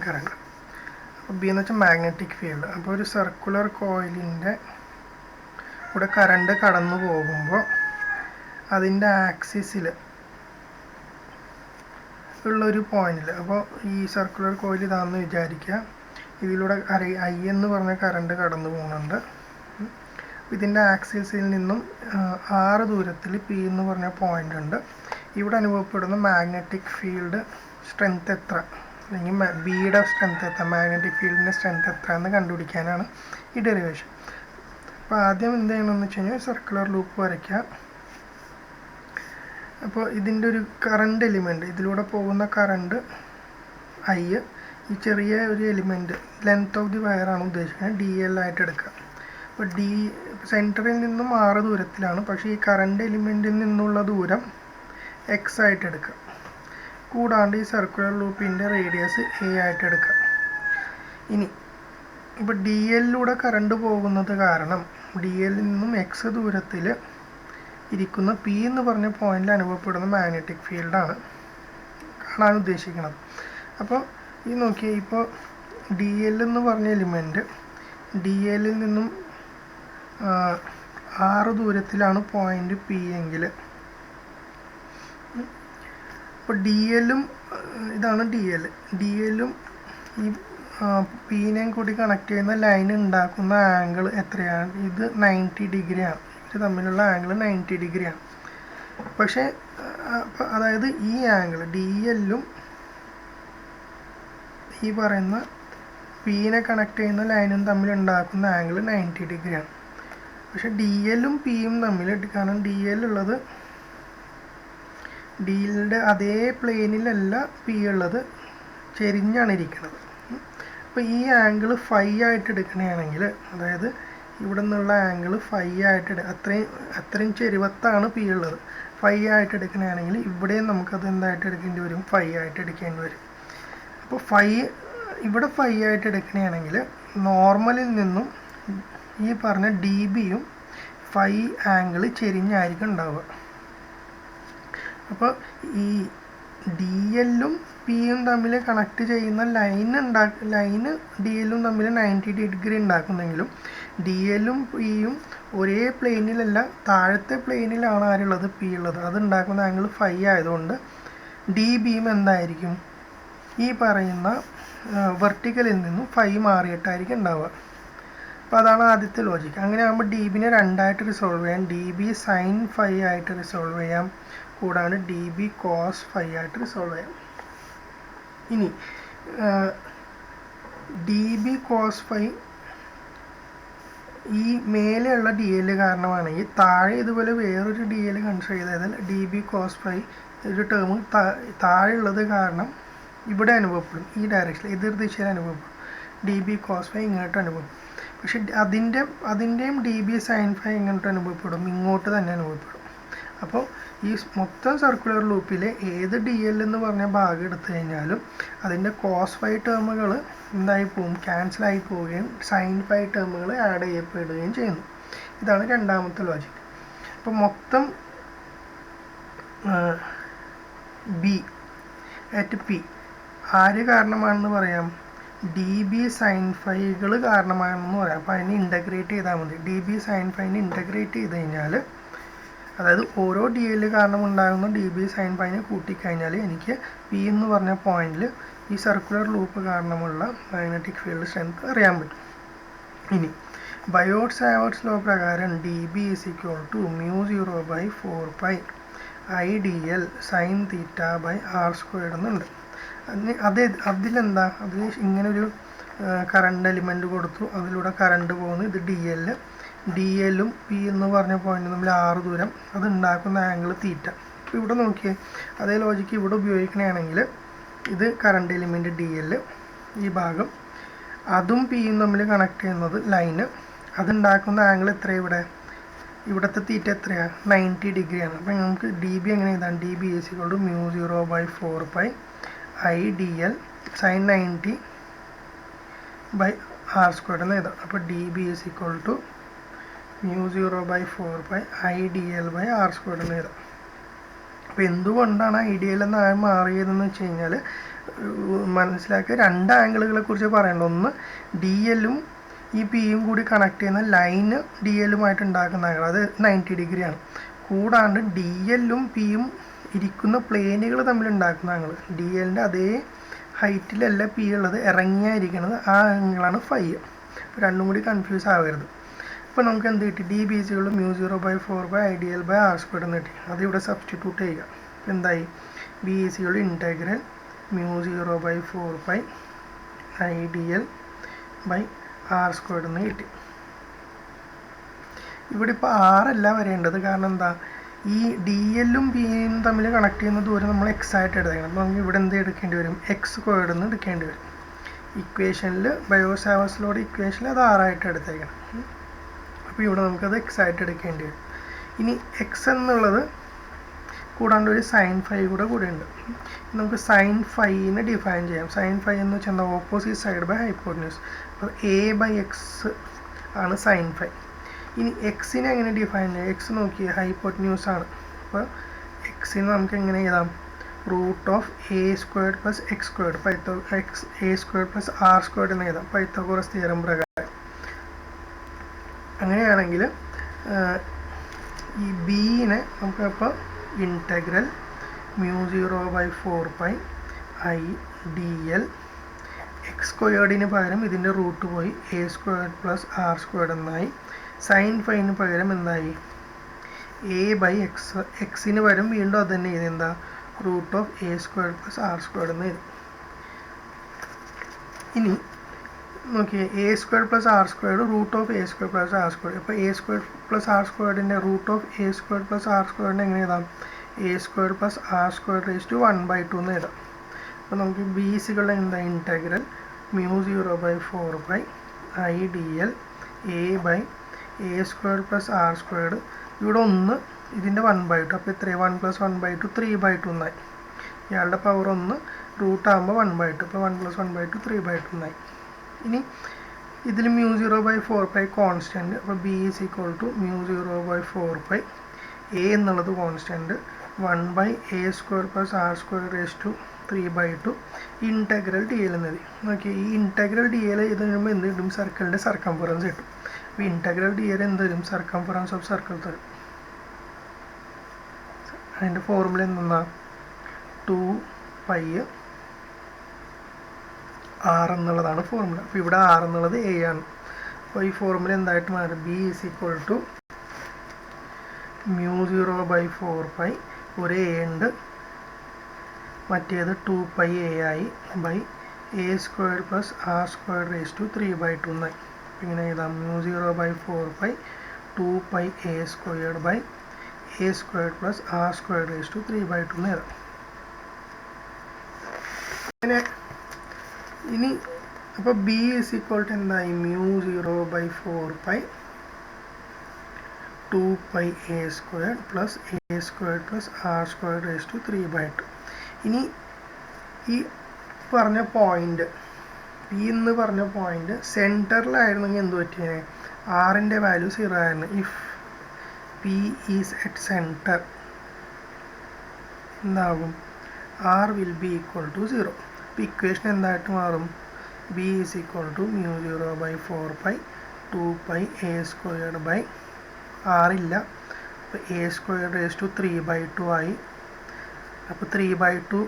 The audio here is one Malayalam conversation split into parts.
കറണ്ട്. അപ്പോൾ ബി എന്ന് വെച്ചാൽ മാഗ്നറ്റിക് ഫീൽഡ്. അപ്പോൾ ഒരു സർക്കുലർ കോയിലിൻ്റെ കൂടെ കറണ്ട് കടന്നു പോകുമ്പോൾ അതിൻ്റെ ആക്സിസിൽ ഉള്ളൊരു പോയിന്റിൽ, അപ്പോൾ ഈ സർക്കുലർ കോയിൽ ഇതാണെന്ന് വിചാരിക്കുക. ഇതിലൂടെ ഐ എന്ന് പറഞ്ഞ കറണ്ട് കടന്നു പോകുന്നുണ്ട്. ഇതിൻ്റെ ആക്സിസിൽ നിന്നും 6 ദൂരത്തിൽ പി എന്ന് പറഞ്ഞ പോയിന്റ് ഉണ്ട്. ഇവിടെ അനുഭവപ്പെടുന്ന മാഗ്നറ്റിക് ഫീൽഡ് സ്ട്രെങ്ത് എത്ര, അല്ലെങ്കിൽ ബിയുടെ സ്ട്രെങ്ത് എത്ര, മാഗ്നറ്റിക് ഫീൽഡിൻ്റെ സ്ട്രെങ്ത് എത്ര എന്ന് കണ്ടുപിടിക്കാനാണ് ഈ ഡെറിവേഷൻ. അപ്പോൾ ആദ്യം എന്ത് ചെയ്യണമെന്ന് വെച്ച് കഴിഞ്ഞാൽ സർക്കുലർ ലൂപ്പ് വരയ്ക്കുക. അപ്പോൾ ഇതിൻ്റെ ഒരു കറണ്ട് എലിമെൻറ്റ്, ഇതിലൂടെ പോകുന്ന കറണ്ട് ഐ, ഈ ചെറിയ ഒരു എലിമെൻറ്റ് ലെങ്ത് ഓഫ് ദി വയറാണ് ഉദ്ദേശിക്കുന്നത്, ഡി എൽ ആയിട്ട് എടുക്കുക. അപ്പോൾ സെൻറ്ററിൽ നിന്നും 6 ദൂരത്തിലാണ്, പക്ഷേ ഈ കറണ്ട് എലിമെൻറ്റിൽ നിന്നുള്ള ദൂരം എക്സ് ആയിട്ട് എടുക്കുക. കൂടാണ്ട് ഈ സർക്കുലർ ലൂപ്പിൻ്റെ റേഡിയസ് എ ആയിട്ട് എടുക്കുക. ഇനി ഇപ്പോൾ ഡി എല്ലിലൂടെ കറണ്ട് പോകുന്നത് കാരണം ഡി എല്ലിൽ നിന്നും എക്സ് ദൂരത്തിൽ ഇരിക്കുന്ന പി എന്ന് പറഞ്ഞ പോയിന്റിൽ അനുഭവപ്പെടുന്ന മാഗ്നറ്റിക് ഫീൽഡാണ് കാണാൻ ഉദ്ദേശിക്കുന്നത്. അപ്പോൾ ഈ നോക്കിയാൽ ഇപ്പോൾ ഡി എൽ എന്ന് പറഞ്ഞ എലിമെൻറ്റ് ഡി എല്ലിൽ നിന്നും 6 ദൂരത്തിലാണ് പോയിന്റ് പി എങ്കിൽ, അപ്പോൾ ഡി എല്ലും ഇതാണ് ഡി എല്ലും ഈ പീനെയും കൂടി കണക്ട് ചെയ്യുന്ന ലൈൻ ഉണ്ടാക്കുന്ന ആംഗിൾ എത്രയാണ്? ഇത് 90 ഡിഗ്രിയാണ്. ഇത് തമ്മിലുള്ള ആംഗിൾ 90 ഡിഗ്രിയാണ്. പക്ഷേ അതായത് ഈ ആംഗിൾ ഡി എല്ലും ഈ പറയുന്ന പീനെ കണക്ട് ചെയ്യുന്ന ലൈനും തമ്മിൽ ഉണ്ടാക്കുന്ന ആംഗിൾ 90 ഡിഗ്രിയാണ്. പക്ഷെ ഡി എല്ലും പിയും തമ്മിൽ, കാരണം ഡി എല്ലുള്ളത് ഡി എല്ലിൻ്റെ അതേ പ്ലെയിനിലല്ല പി ഉള്ളത്, ചെരിഞ്ഞാണ് ഇരിക്കുന്നത്. അപ്പോൾ ഈ ആംഗിൾ ഫൈ ആയിട്ട് എടുക്കണമെങ്കിൽ, അതായത് ഇവിടെ നിന്നുള്ള ആംഗിൾ ഫൈ ആയിട്ട് അത്രയും ചെരുവത്താണ് പി ഉള്ളത്, ഫൈ ആയിട്ട് എടുക്കണമെങ്കിൽ ഇവിടെയും നമുക്കത് എന്തായിട്ട് എടുക്കേണ്ടി വരും? ഫൈ ആയിട്ട് എടുക്കേണ്ടി വരും. അപ്പോൾ ഇവിടെ ഫൈ ആയിട്ട് എടുക്കണമെങ്കിൽ നോർമലിൽ നിന്നും ഈ പറഞ്ഞ ഡി ബിയും ഫൈ ആംഗിൾ ചെരിഞ്ഞായിരിക്കും ഉണ്ടാവുക. അപ്പോൾ ഈ ഡി എല്ലും പിയും തമ്മിൽ കണക്ട് ചെയ്യുന്ന ലൈന് ഡി എല്ലും തമ്മിൽ 90 ഡിഗ്രി ഉണ്ടാക്കുന്നെങ്കിലും ഡി എല്ലും പിയും ഒരേ പ്ലെയിനിലല്ല, താഴത്തെ പ്ലെയിനിലാണ് ആരുള്ളത്? പി ഉള്ളത്. അത് ഉണ്ടാക്കുന്ന ആംഗിൾ ഫൈ ആയതുകൊണ്ട് ഡി ബിയും എന്തായിരിക്കും? ഈ പറയുന്ന വെർട്ടിക്കലിൽ നിന്നും ഫൈ മാറിയിട്ടായിരിക്കും ഉണ്ടാവുക. അപ്പോൾ അതാണ് ആദ്യത്തെ ലോജിക്ക്. അങ്ങനെ ആകുമ്പോൾ ഡി ബിനെ രണ്ടായിട്ട് റിസോൾവ് ചെയ്യാം. ഡി ബി സൈൻ ഫൈ ആയിട്ട് റിസോൾവ് ചെയ്യാം, കൂടാണ്ട് ഡി ബി കോസ് ഫൈ ആയിട്ട് റിസോൾവ് ചെയ്യാം. ഇനി ഡി ബി കോസ് ഫൈ ഈ മേലെയുള്ള ഡി എൽ കാരണമാണെങ്കിൽ താഴെ ഇതുപോലെ വേറൊരു ഡി എൽ കൺസിഡർ ചെയ്താൽ ഡി ബി കോസ് ഫൈ ഒരു ടേം താഴെയുള്ളത് കാരണം ഇവിടെ അനുഭവപ്പെടും, ഈ ഡയറക്ഷനിൽ എതിർദിശയിൽ അനുഭവപ്പെടും. ഡി ബി കോസ് ഫൈ ഇങ്ങോട്ട് അനുഭവപ്പെടും. പക്ഷെ അതിൻ്റെയും ഡി ബി സൈൻ ഫൈ ഇങ്ങോട്ട് അനുഭവപ്പെടും, ഇങ്ങോട്ട് തന്നെ അനുഭവപ്പെടും. അപ്പോൾ ഈ മൊത്തം സർക്കുലർ ലൂപ്പിലെ ഏത് ഡി എൽ എന്ന് പറഞ്ഞ ഭാഗം എടുത്തു കഴിഞ്ഞാലും അതിൻ്റെ കോസ് ഫൈ ടേമുകൾ എന്തായി പോവും? ക്യാൻസലായി പോവുകയും സൈൻ ഫൈ ടേമുകൾ ആഡ് ചെയ്യപ്പെടുകയും ചെയ്യുന്നു. ഇതാണ് രണ്ടാമത്തെ ലോജിക്ക്. അപ്പോൾ മൊത്തം ബി അറ്റ് പി ആര് കാരണമാണെന്ന് പറയാം? ഡി ബി സൈൻ ഫൈകൾ കാരണമാണെന്ന് പറയാം. അപ്പോൾ അതിനെ ഇൻ്റഗ്രേറ്റ് ചെയ്താൽ മതി. ഡി ബി സൈൻ ഫൈനെ ഇൻ്റഗ്രേറ്റ് ചെയ്ത് കഴിഞ്ഞാൽ, അതായത് ഓരോ ഡി എൽ കാരണം ഉണ്ടാകുന്ന ഡി ബി സൈൻ ഫൈനെ കൂട്ടിക്കഴിഞ്ഞാൽ എനിക്ക് പി എന്ന് പറഞ്ഞ പോയിന്റിൽ ഈ സർക്കുലർ ലൂപ്പ് കാരണമുള്ള മാഗ്നറ്റിക് ഫീൽഡ് സ്ട്രെങ്ത് അറിയാൻ പറ്റും. ഇനി ബയോട്ട്-സാവേർട്ട്സ് ലോ പ്രകാരം D B is equal to μ0/4π IDL sine theta by R squared എന്നുണ്ട്. അതിലെന്താ? അതിൽ ഇങ്ങനൊരു കറണ്ട് എലിമെൻറ്റ് കൊടുത്തു, അതിലൂടെ കറണ്ട് പോകുന്നു. ഇത് ഡി എല്ലും പി എന്ന് പറഞ്ഞ പോയിന്റ് തമ്മിൽ 6 ദൂരം, അത് ഉണ്ടാക്കുന്ന ആംഗിൾ തീറ്റ. അപ്പോൾ ഇവിടെ നോക്കിയേ, അതേ ലോജിക്ക് ഇവിടെ ഉപയോഗിക്കണമെങ്കിൽ ഇത് കറണ്ട് എലിമെൻറ്റ് ഡി എൽ, ഈ ഭാഗം അതും പിയും തമ്മിൽ കണക്ട് ചെയ്യുന്നത് ലൈന്, അതുണ്ടാക്കുന്ന ആംഗിൾ എത്രയാണ്? ഇവിടുത്തെ തീറ്റ എത്രയാണ്? 90 ഡിഗ്രിയാണ്. അപ്പോൾ നമുക്ക് ഡി ബി എങ്ങനെ എഴുതാം? D B is equal to μ0/4π IDL sine 90 by R squared എന്ന് എഴുതാം. അപ്പോൾ D B is equal to μ0/4π IDL by R squared എന്ന് എഴുതാം. അപ്പോൾ എന്തുകൊണ്ടാണ് IDL എന്ന് മാറിയതെന്ന് വെച്ച് കഴിഞ്ഞാൽ മനസ്സിലാക്കുക. രണ്ട് ആംഗിളുകളെ കുറിച്ച് പറയേണ്ടത്, ഒന്ന് ഡി എല്ലും ഈ പിയും കൂടി കണക്ട് ചെയ്യുന്ന ലൈന് ഡി എല്ലുമായിട്ട് ഉണ്ടാക്കുന്ന ആംഗിൾ, അത് 90 ഡിഗ്രിയാണ്. കൂടാണ്ട് ഡി എല്ലും പിയും ഇരിക്കുന്ന പ്ലെയിനുകൾ തമ്മിൽ ഉണ്ടാക്കുന്ന ആംഗിൾ, ഡി എല്ലിൻ്റെ അതേ ഹൈറ്റിലല്ല പി ഉള്ളത്, ഇറങ്ങിയായിരിക്കുന്നത്, ആ ആംഗിളാണ് ഫൈ. രണ്ടും കൂടി കൺഫ്യൂസ് ആവരുത്. അപ്പോൾ നമുക്ക് എന്ത് കിട്ടി? ഡി ബി സികൾ μ0/4/IDL/r² എന്ന് കിട്ടി. അത് ഇവിടെ സബ്സ്റ്റിറ്റ്യൂട്ട് ചെയ്യുക. അപ്പോൾ എന്തായി? ബി സികൾ ഇൻറ്റഗ്രൽ μ0/4/IDL/r² എന്ന് കിട്ടി. ഇവിടെ ഇപ്പോൾ ആറല്ല വരേണ്ടത്. കാരണം എന്താ? ഈ ഡി എല്ലും പിയും തമ്മിൽ കണക്ട് ചെയ്യുന്ന ദൂരം നമ്മൾ എക്സ് ആയിട്ട് എടുത്തേക്കണം. അപ്പോൾ നമുക്ക് ഇവിടെ എന്ത് എടുക്കേണ്ടി വരും? x² എന്ന് എടുക്കേണ്ടി വരും. ഇക്വേഷനിൽ ബയോസാവേഴ്സ് ഇക്വേഷനിൽ അത് ആറായിട്ട് എടുത്തേക്കണം. അപ്പോൾ ഇവിടെ നമുക്കത് എക്സ് ആയിട്ട് എടുക്കേണ്ടി വരും. ഇനി എക്സ് എന്നുള്ളത് കൂടാണ്ട് ഒരു സൈൻ ഫൈ കൂടെ ഉണ്ട്. നമുക്ക് സൈൻ ഫൈനെ ഡിഫൈൻ ചെയ്യാം. സൈൻ ഫൈ എന്ന് വെച്ചാൽ എന്താ? Opposite side by hypotenuse. അപ്പോൾ a/x ആണ് സൈൻ ഫൈ. ഇനി എക്സിനെ എങ്ങനെ ഡിഫൈൻ ചെയ്യാം? എക്സ് നോക്കിയാൽ ഹൈപ്പോട്ടന്യൂസ് ആണ്. അപ്പോൾ എക്സിന് നമുക്ക് എങ്ങനെ എഴുതാം? √(a² + x²) a² + r² എന്ന് എഴുതാം, പൈത്തഗോറസ് തിയറം പ്രകാരം. അങ്ങനെയാണെങ്കിൽ ഈ ബിനെ നമുക്ക് അപ്പോൾ ഇൻറ്റഗ്രൽ μ0/4/IDL x² പകരം ഇതിൻ്റെ റൂട്ട് പോയി a² + r² എന്നായി. സൈൻ ഫൈന് പകരം എന്തായി? a/x. എക്സിന് പകരം വീണ്ടും അത് തന്നെ എഴുതി, എന്താ? √(a² + r² എന്ന് എഴുതി. ഇനി നോക്കിയേ, a² + r² √(a² + r². അപ്പോൾ a² + r²ൻ്റെ √(a² + r²) എങ്ങനെ എഴുതാം? a² + r²⁴ എന്ന് എഴുതാം. അപ്പോൾ നമുക്ക് ബി സികൾ എന്താ? Integral μ0/4/IDL a/a² + r². ഇവിടെ 1 ഇതിൻ്റെ 1/2. അപ്പോൾ എത്രയാണ്? 1 + 1/2 3/2 എന്നായി. ഇയാളുടെ പവർ 1 റൂട്ട് ആകുമ്പോൾ 1/2. അപ്പോൾ 1 + 1/2 3/2 എന്നായി. ഇനി ഇതിൽ μ0/4π കോൺസ്റ്റൻറ്റ്. അപ്പോൾ B is equal to μ0/4π. A എന്നുള്ളത് constant, 1/a² + r² 3/2 integral D L എന്നത്. നോക്കി, ഈ ഇൻറ്റഗ്രൽ ഡി എൽ ഇത് കഴിയുമ്പോൾ എന്ത് കിട്ടും? സർക്കിളിൻ്റെ സർക്കംഫറൻസ് കിട്ടും. അപ്പോൾ ഇൻറ്റഗ്രൽ ഡി എൽ എന്ത് വരും? സർക്കംഫറൻസ് ഓഫ് സർക്കിൾ തരും. അതിൻ്റെ ഫോർമുല എന്തെന്നാ? 2π r എന്നുള്ളതാണ് ഫോർമുല. അപ്പോൾ ഇവിടെ r എന്നുള്ളത് a ആണ്. അപ്പോൾ ഈ ഫോർമുല എന്തായിട്ട് മാറും? ബി ഈസ് ഈക്വൽ ടു μ0/4π, ഒരു a ഉണ്ട്, മറ്റേത് 2π a ആയി, a² + r² 3/2 എന്നായി. ഇങ്ങനെ എഴുതാം, μ0/4π 2π a² a² + r² 3/2 എന്ന് എഴുതാം. അങ്ങനെ ഇനി അപ്പോൾ ബി ഈസ് ഈക്വൽ ടു എന്തായി? μ0/4π 2π a² + r² 3/2. ഇനി ഈ പറഞ്ഞ പോയിന്റ്, പി എന്ന് പറഞ്ഞ പോയിന്റ് സെൻറ്ററിലായിരുന്നെങ്കിൽ എന്ത് പറ്റിയേ? ആറിൻ്റെ വാല്യൂ 0 ആയിരുന്നു. If P is at centre എന്താകും? R will B equal to 0. അപ്പോൾ ഇക്വേഷൻ എന്തായിട്ട് മാറും? B is equal to μ0/4π 2π a² ആറില്ല, അപ്പോൾ a² 3/2 ആയി. അപ്പോൾ 3/2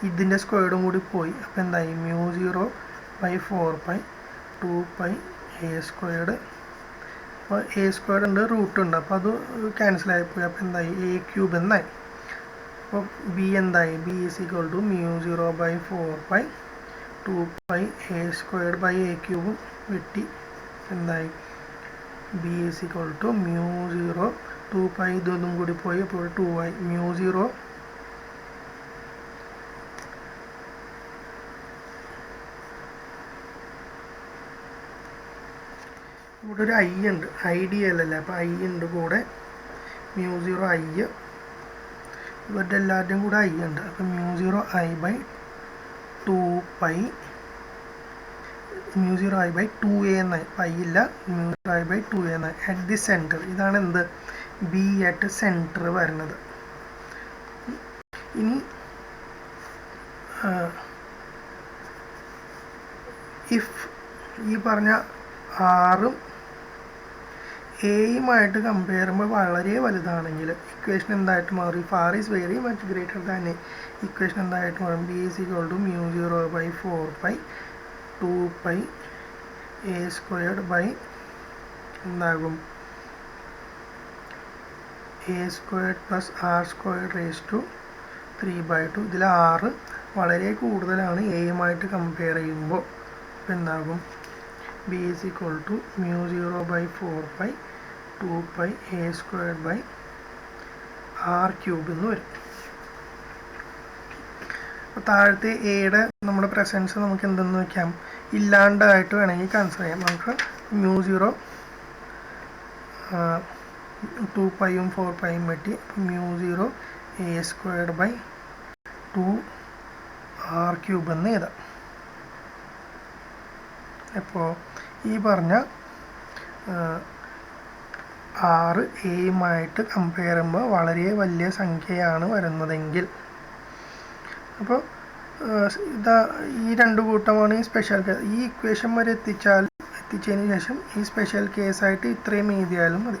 ഇതിൻ്റെ സ്ക്വയറും കൂടി പോയി. അപ്പോൾ എന്തായി? μ0/4π 2π a². അപ്പോൾ a² ഉണ്ട്, റൂട്ട് ഉണ്ട്, അപ്പോൾ അത് ക്യാൻസലായിപ്പോയി. അപ്പോൾ എന്തായി? a³ എന്നായി. അപ്പോൾ ബി എന്തായി? B is equal to μ0/4π 2π a²/a³ വെട്ടി എന്തായി? ബി ഈസ് ഈക്വൽ ടു μ0 2π ഇതൊന്നും കൂടി പോയി, അപ്പോൾ 2 ആയി. μ0 ഇവിടെ ഒരു ഐ ഉണ്ട്, IDL അല്ലേ, അപ്പോൾ ഐ ഉണ്ട് കൂടെ, μ0 ഐ, ഇവരുടെ എല്ലാവരുടെയും കൂടെ ഐ ഉണ്ട്. അപ്പോൾ μ0I/2π μ0I/2a എന്നായി. ഐ ഇല്ല, μ0I/2a എന്നായി. അറ്റ് ദി സെൻറ്റർ, ഇതാണ് എന്ത്? ബി അറ്റ് സെൻറ്റർ വരുന്നത്. ഇനി ഇഫ് ഈ പറഞ്ഞ ആറും എയുമായിട്ട് കമ്പയർ ചെയ്യുമ്പോൾ വളരെ വലുതാണെങ്കിൽ ഇക്വേഷൻ എന്തായിട്ട് മാറും? If R is very much greater than A, equation എന്തായിട്ട് മാറും? B is equal to mu 0/4π 2π A squared by എന്താകും? A squared plus R squared raise to 3/2. ഇതിൽ ആറ് വളരെ കൂടുതലാണ് എയുമായിട്ട് കമ്പയർ ചെയ്യുമ്പോൾ. അപ്പോൾ എന്താകും? B is equal to mu 0/4π 2π A squared by R cube എന്ന് വരും. അപ്പോൾ താഴത്തെ എയുടെ നമ്മുടെ പ്രസൻസ് നമുക്ക് എന്തെന്ന് വയ്ക്കാം? ഇല്ലാണ്ടായിട്ട് വേണമെങ്കിൽ കൺസിഡർ ചെയ്യാം. നമുക്ക് മ്യൂ 0 2πയും 4πയും പറ്റി mu 0 A squared by 2 R cube എന്ന് എഴുതാം. അപ്പോൾ ഈ പറഞ്ഞ ആറ് എയുമായിട്ട് കമ്പയർ ചെയ്യുമ്പോൾ വളരെ വലിയ സംഖ്യയാണ് വരുന്നതെങ്കിൽ, അപ്പോൾ ഈ രണ്ട് കൂട്ടമാണ് ഈ സ്പെഷ്യൽ കേസ്. ഈ ഇക്വേഷൻ വരെ എത്തിച്ചതിന് ശേഷം ഈ സ്പെഷ്യൽ കേസായിട്ട് ഇത്രയും എഴുതിയാലും മതി.